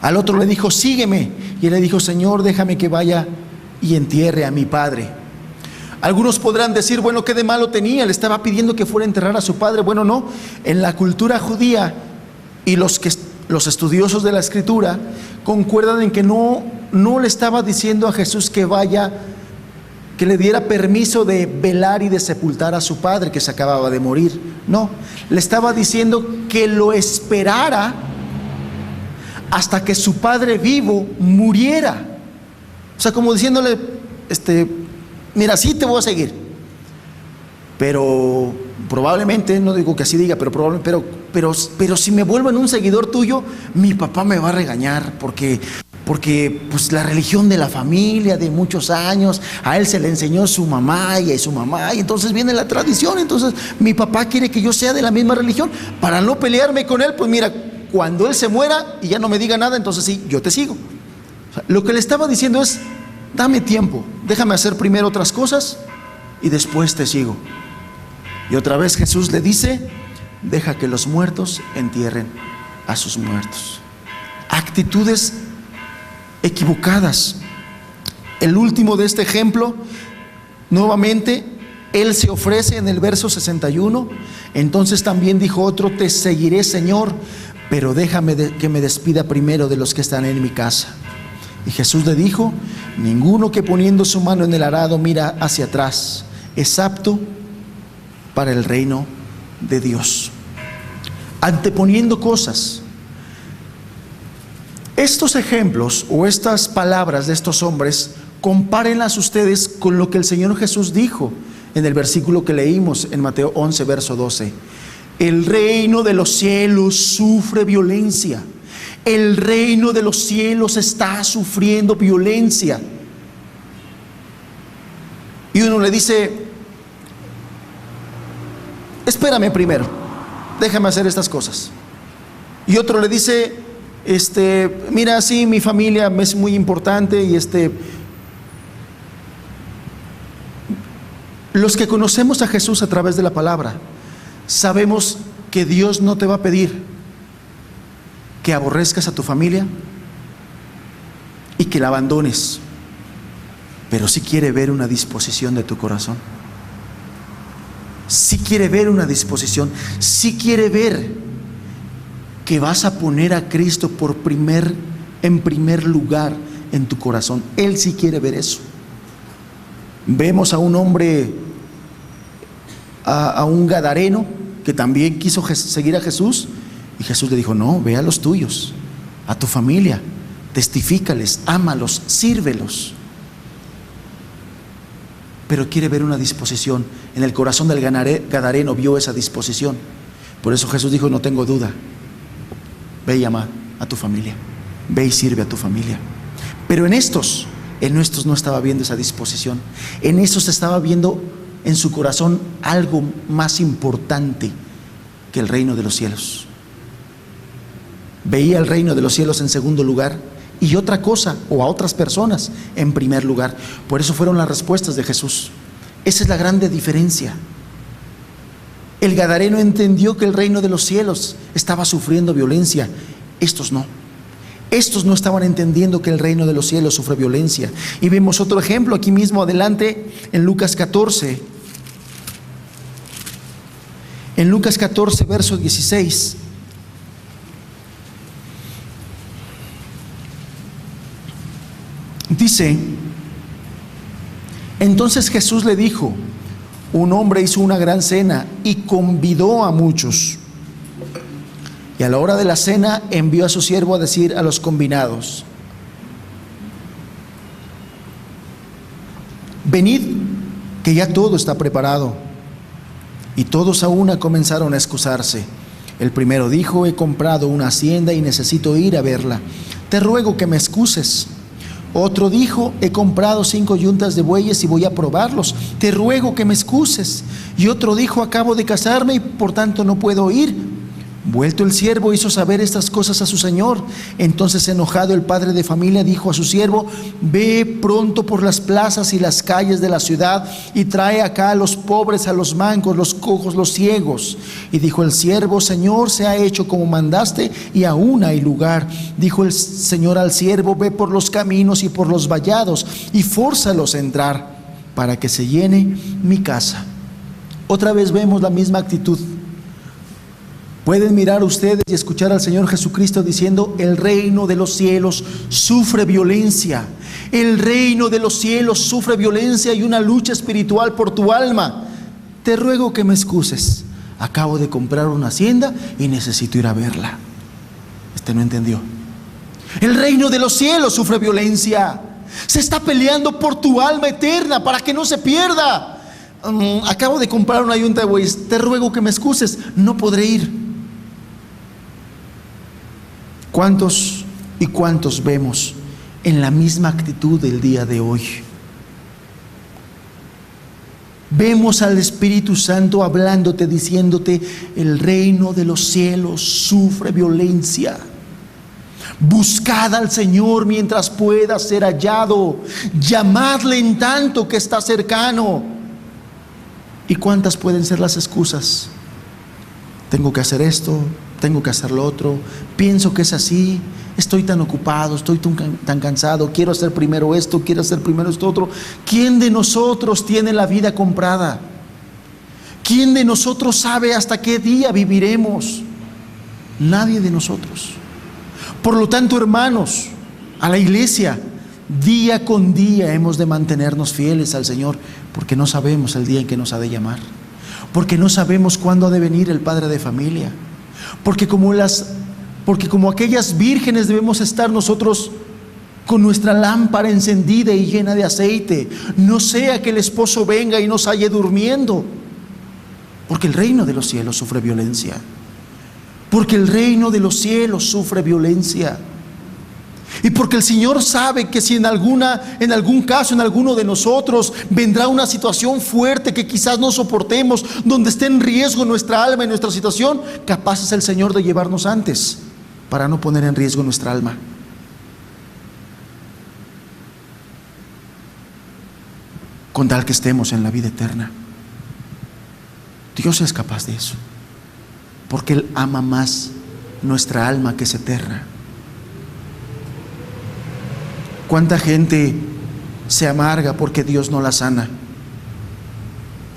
Al otro le dijo, sígueme. Y él le dijo, Señor, déjame que vaya y entierre a mi padre. Algunos podrán decir, bueno, ¿qué de malo tenía? Le estaba pidiendo que fuera a enterrar a su padre. Bueno, no. En la cultura judía y los estudiosos de la Escritura concuerdan en que no le estaba diciendo a Jesús que vaya, que le diera permiso de velar y de sepultar a su padre que se acababa de morir. No, le estaba diciendo que lo esperara hasta que su padre vivo muriera. O sea, como diciéndole, mira, sí te voy a seguir, pero probablemente, no digo que así diga, pero si me vuelvo en un seguidor tuyo, mi papá me va a regañar, porque pues la religión de la familia de muchos años, a él se le enseñó su mamá y a su mamá, y entonces viene la tradición, entonces mi papá quiere que yo sea de la misma religión, para no pelearme con él, pues mira, cuando él se muera y ya no me diga nada, entonces sí, yo te sigo. O sea, lo que le estaba diciendo es, dame tiempo, déjame hacer primero otras cosas y después te sigo. Y otra vez Jesús le dice, deja que los muertos entierren a sus muertos. Actitudes equivocadas. El último de este ejemplo, nuevamente, él se ofrece en el verso 61. Entonces también dijo otro, te seguiré, Señor, pero déjame que me despida primero de los que están en mi casa. Y Jesús le dijo, ninguno que poniendo su mano en el arado mira hacia atrás es apto para el reino de Dios. Anteponiendo cosas. Estos ejemplos o estas palabras de estos hombres, compárenlas ustedes con lo que el Señor Jesús dijo en el versículo que leímos en Mateo 11, verso 12. El reino de los cielos sufre violencia. El reino de los cielos está sufriendo violencia. Y uno le dice, espérame primero, déjame hacer estas cosas. Y otro le dice, mira, sí, mi familia es muy importante y los que conocemos a Jesús a través de la palabra, sabemos que Dios no te va a pedir que aborrezcas a tu familia y que la abandones, pero sí quiere ver una disposición de tu corazón. Sí quiere ver una disposición, sí quiere ver que vas a poner a Cristo en primer lugar en tu corazón. Él sí quiere ver eso. Vemos a un hombre, a un gadareno que también quiso seguir a Jesús, y Jesús le dijo, no, ve a los tuyos, a tu familia, testifícales, ámalos, sírvelos. Pero quiere ver una disposición. En el corazón del gadareno vio esa disposición. Por eso Jesús dijo, no tengo duda, ve y ama a tu familia, ve y sirve a tu familia. Pero en estos no estaba viendo esa disposición. En estos estaba viendo en su corazón algo más importante que el reino de los cielos. Veía el reino de los cielos en segundo lugar y otra cosa o a otras personas en primer lugar. Por eso fueron las respuestas de Jesús. Esa es la grande diferencia. El gadareno entendió que el reino de los cielos estaba sufriendo violencia. Estos no. Estos no estaban entendiendo que el reino de los cielos sufre violencia. Y vemos otro ejemplo aquí mismo adelante en Lucas 14. En Lucas 14, verso 16. Dice, entonces Jesús le dijo, un hombre hizo una gran cena y convidó a muchos. Y a la hora de la cena envió a su siervo a decir a los convidados, venid, que ya todo está preparado. Y todos a una comenzaron a excusarse. El primero dijo: he comprado una hacienda y necesito ir a verla. Te ruego que me excuses. Otro dijo: he comprado 5 yuntas de bueyes y voy a probarlos. Te ruego que me excuses. Y otro dijo: acabo de casarme y por tanto no puedo ir. Vuelto el siervo hizo saber estas cosas a su señor. Entonces, enojado, el padre de familia dijo a su siervo: ve pronto por las plazas y las calles de la ciudad y trae acá a los pobres, a los mancos, los cojos, los ciegos. Y dijo el siervo: Señor, se ha hecho como mandaste y aún hay lugar. Dijo el Señor al siervo: ve por los caminos y por los vallados y fórzalos a entrar, para que se llene mi casa. Otra vez vemos la misma actitud. Pueden mirar ustedes y escuchar al Señor Jesucristo diciendo: el reino de los cielos sufre violencia. El reino de los cielos sufre violencia y una lucha espiritual por tu alma. Te ruego que me excuses. Acabo de comprar una hacienda y necesito ir a verla. No entendió. El reino de los cielos sufre violencia. Se está peleando por tu alma eterna para que no se pierda. Acabo de comprar una yunta de bueyes. Te ruego que me excuses. No podré ir. ¿Cuántos y cuántos vemos en la misma actitud del día de hoy? Vemos al Espíritu Santo hablándote, diciéndote: el reino de los cielos sufre violencia. Buscad al Señor mientras pueda ser hallado. Llamadle en tanto que está cercano. ¿Y cuántas pueden ser las excusas? Tengo que hacer esto, tengo que hacer lo otro, pienso que es así, estoy tan ocupado, estoy tan cansado, quiero hacer primero esto, quiero hacer primero esto otro. ¿Quién de nosotros tiene la vida comprada? ¿Quién de nosotros sabe hasta qué día viviremos? Nadie de nosotros. Por lo tanto, hermanos, a la iglesia, día con día hemos de mantenernos fieles al Señor, porque no sabemos el día en que nos ha de llamar, porque no sabemos cuándo ha de venir el padre de familia, porque como aquellas vírgenes debemos estar nosotros con nuestra lámpara encendida y llena de aceite, no sea que el esposo venga y nos halle durmiendo, porque el reino de los cielos sufre violencia. Porque el reino de los cielos sufre violencia. Y porque el Señor sabe que si en algún caso, en alguno de nosotros vendrá una situación fuerte que quizás no soportemos, donde esté en riesgo nuestra alma y nuestra situación, capaz es el Señor de llevarnos antes para no poner en riesgo nuestra alma. Con tal que estemos en la vida eterna. Dios es capaz de eso, porque Él ama más nuestra alma que es eterna. ¿Cuánta gente se amarga porque Dios no la sana?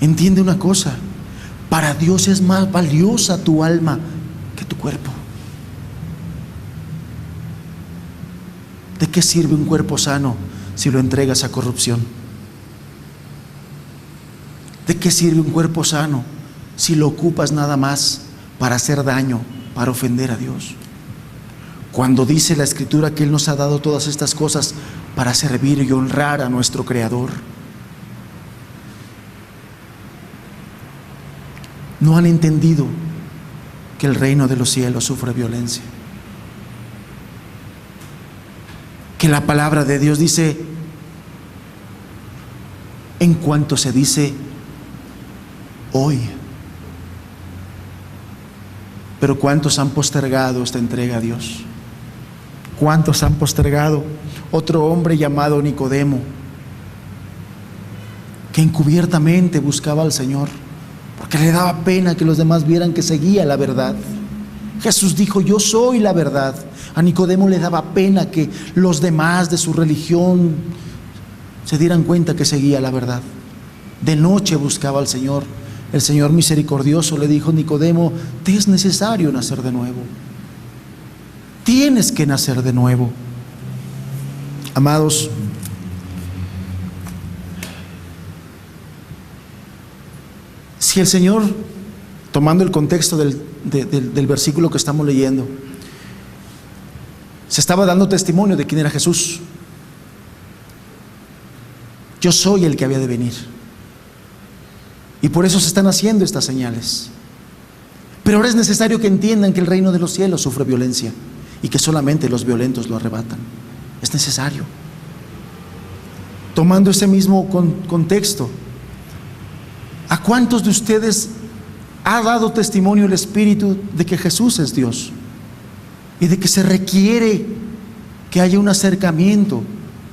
Entiende una cosa: para Dios es más valiosa tu alma que tu cuerpo. ¿De qué sirve un cuerpo sano si lo entregas a corrupción? ¿De qué sirve un cuerpo sano si lo ocupas nada más para hacer daño, para ofender a Dios? Cuando dice la Escritura que Él nos ha dado todas estas cosas para servir y honrar a nuestro Creador. No han entendido que el reino de los cielos sufre violencia. Que la palabra de Dios dice, en cuanto se dice hoy. Pero ¿cuántos han postergado esta entrega a Dios? ¿Cuántos han postergado? Otro hombre llamado Nicodemo, que encubiertamente buscaba al Señor, porque le daba pena que los demás vieran que seguía la verdad. Jesús dijo: yo soy la verdad. A Nicodemo le daba pena que los demás de su religión se dieran cuenta que seguía la verdad. De noche buscaba al Señor. El Señor misericordioso le dijo: Nicodemo, te es necesario nacer de nuevo. Tienes que nacer de nuevo. Amados, si el Señor, tomando el contexto del versículo que estamos leyendo, se estaba dando testimonio de quién era Jesús, Yo soy el que había de venir. Y por eso se están haciendo estas señales. Pero ahora es necesario que entiendan que el reino de los cielos sufre violencia y que solamente los violentos lo arrebatan. Es necesario. Tomando ese mismo contexto, ¿a cuántos de ustedes ha dado testimonio el Espíritu de que Jesús es Dios y de que se requiere que haya un acercamiento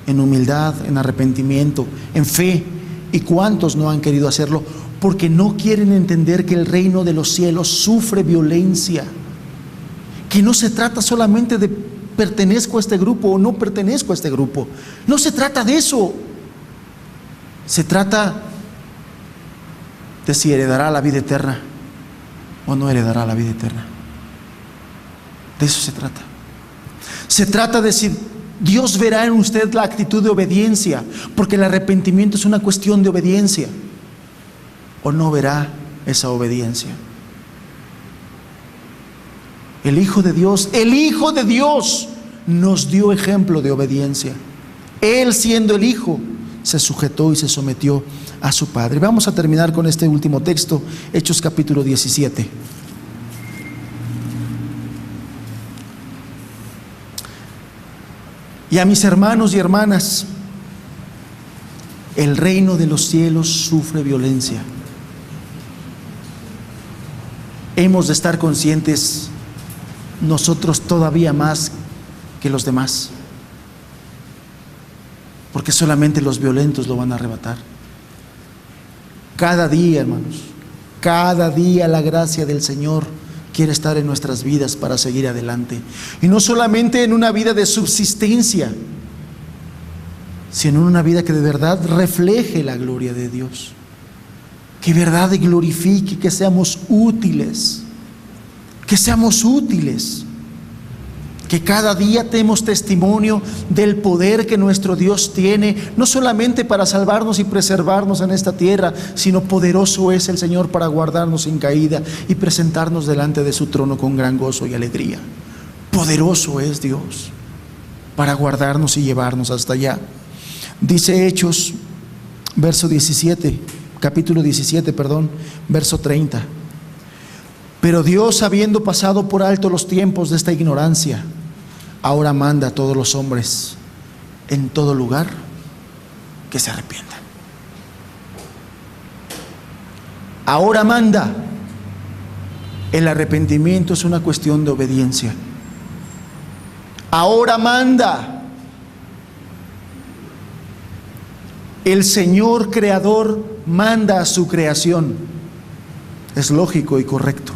en humildad, en arrepentimiento, en fe? ¿Y cuántos no han querido hacerlo porque no quieren entender que el reino de los cielos sufre violencia? Que no se trata solamente de pertenezco a este grupo o no pertenezco a este grupo. No se trata de eso. Se trata de si heredará la vida eterna o no heredará la vida eterna. De eso se trata. Se trata de si Dios verá en usted la actitud de obediencia, porque el arrepentimiento es una cuestión de obediencia, o no verá esa obediencia. El Hijo de Dios nos dio ejemplo de obediencia. Él, siendo el Hijo, se sujetó y se sometió a su Padre. Vamos a terminar con este último texto, Hechos capítulo 17. Y a mis hermanos y hermanas, el reino de los cielos sufre violencia. Hemos de estar conscientes nosotros todavía más que los demás, porque solamente los violentos lo van a arrebatar. Cada día, hermanos, cada día la gracia del Señor quiere estar en nuestras vidas para seguir adelante, y no solamente en una vida de subsistencia, sino en una vida que de verdad refleje la gloria de Dios, que de verdad glorifique, que seamos útiles, que cada día demos testimonio del poder que nuestro Dios tiene, no solamente para salvarnos y preservarnos en esta tierra, sino poderoso es el Señor para guardarnos sin caída y presentarnos delante de su trono con gran gozo y alegría. Poderoso es Dios para guardarnos y llevarnos hasta allá. Dice Hechos, capítulo 17, verso 30. Pero Dios, habiendo pasado por alto los tiempos de esta ignorancia, ahora manda a todos los hombres en todo lugar que se arrepientan. Ahora manda. El arrepentimiento es una cuestión de obediencia. Ahora manda. El Señor creador manda a su creación. Es lógico y correcto.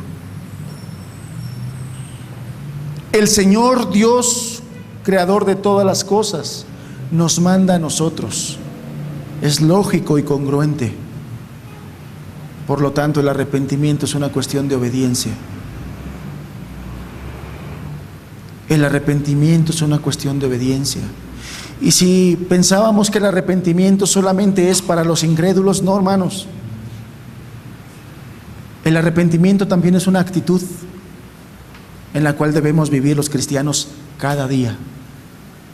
El Señor Dios, creador de todas las cosas, nos manda a nosotros. Es lógico y congruente. Por lo tanto, el arrepentimiento es una cuestión de obediencia. El arrepentimiento es una cuestión de obediencia. Y si pensábamos que el arrepentimiento solamente es para los incrédulos, no, hermanos. El arrepentimiento también es una actitud en la cual debemos vivir los cristianos cada día.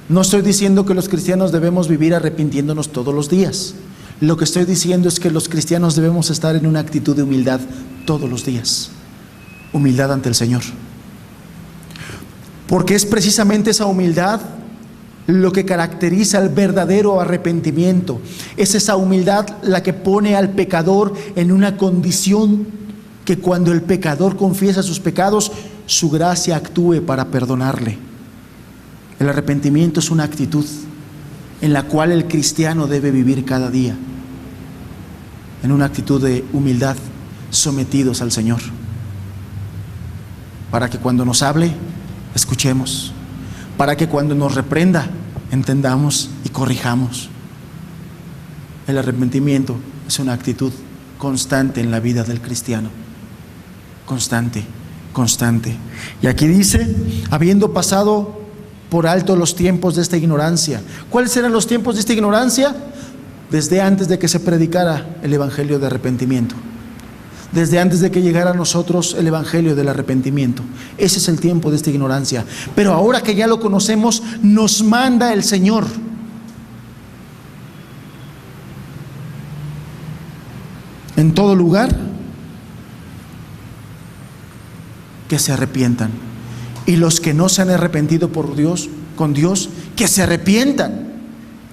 No estoy diciendo que los cristianos debemos vivir arrepintiéndonos todos los días. Lo que estoy diciendo es que los cristianos debemos estar en una actitud de humildad todos los días. Humildad ante el Señor. Porque es precisamente esa humildad lo que caracteriza el verdadero arrepentimiento. Es esa humildad la que pone al pecador en una condición que cuando el pecador confiesa sus pecados, su gracia actúe para perdonarle. El arrepentimiento es una actitud en la cual el cristiano debe vivir cada día, en una actitud de humildad, sometidos al Señor, para que cuando nos hable, escuchemos, para que cuando nos reprenda, entendamos y corrijamos. El arrepentimiento es una actitud constante en la vida del cristiano, constante. Y aquí dice, habiendo pasado por alto los tiempos de esta ignorancia. ¿Cuáles eran los tiempos de esta ignorancia? Desde antes de que se predicara el evangelio de arrepentimiento, desde antes de que llegara a nosotros el evangelio del arrepentimiento. Ese es el tiempo de esta ignorancia. Pero ahora que ya lo conocemos, nos manda el Señor. todo lugar, que se arrepientan. Y los que no se han arrepentido con Dios, que se arrepientan.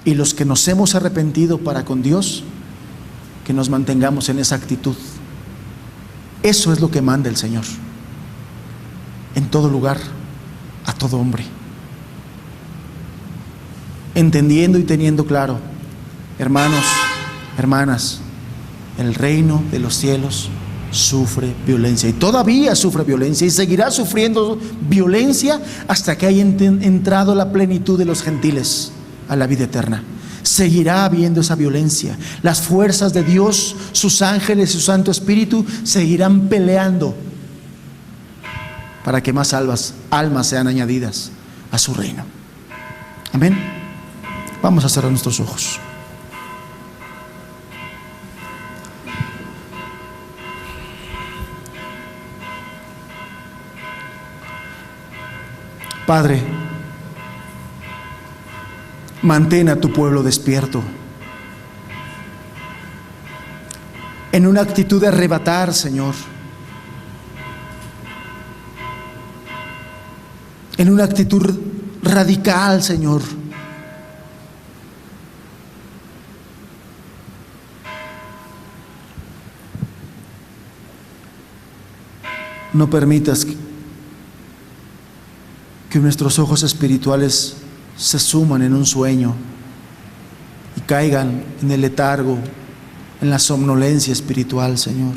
Y los que nos hemos arrepentido para con Dios, que nos mantengamos en esa actitud. Eso es lo que manda el Señor. En todo lugar, a todo hombre. Entendiendo y teniendo claro, hermanos, hermanas, el reino de los cielos sufre violencia, y todavía sufre violencia, y seguirá sufriendo violencia hasta que haya entrado la plenitud de los gentiles a la vida eterna. Seguirá habiendo esa violencia. Las fuerzas de Dios, sus ángeles y su Santo Espíritu seguirán peleando para que más almas sean añadidas a su reino. Amén. Vamos a cerrar nuestros ojos. Padre, mantén a tu pueblo despierto, en una actitud de arrebatar, Señor, en una actitud radical, Señor. No permitas que nuestros ojos espirituales se suman en un sueño y caigan en el letargo, en la somnolencia espiritual, Señor.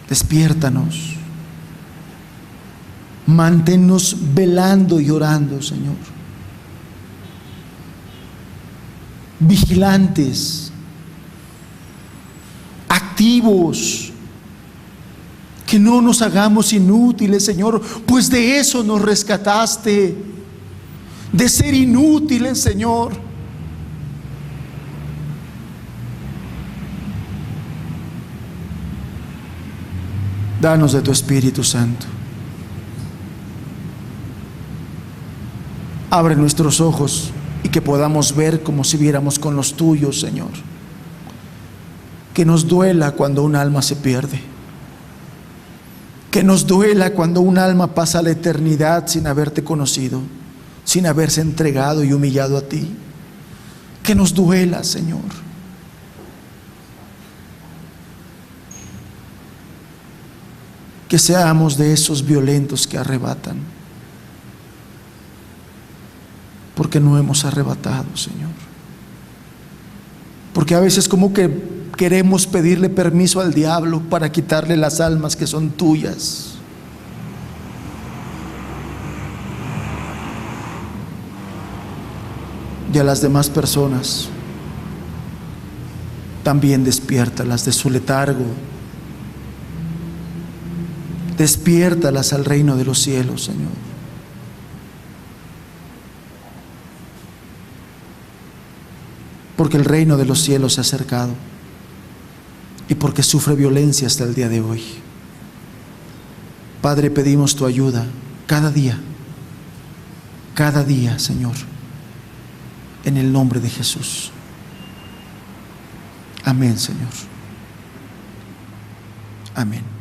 Despiértanos. Manténnos velando y orando, Señor. Vigilantes, activos, que no nos hagamos inútiles, Señor, pues de eso nos rescataste, de ser inútiles, Señor. Danos de tu Espíritu Santo. Abre nuestros ojos y que podamos ver como si viéramos con los tuyos, Señor. Que nos duela cuando un alma se pierde. Que nos duela cuando un alma pasa la eternidad sin haberte conocido, sin haberse entregado y humillado a ti. Que nos duela, Señor. Que seamos de esos violentos que arrebatan, porque no hemos arrebatado, Señor. Porque a veces como que queremos pedirle permiso al diablo para quitarle las almas que son tuyas. Y a las demás personas también despiértalas de su letargo. Despiértalas al reino de los cielos, Señor. Porque el reino de los cielos se ha acercado y porque sufre violencia hasta el día de hoy. Padre, pedimos tu ayuda cada día, Señor, en el nombre de Jesús. Amén, Señor. Amén.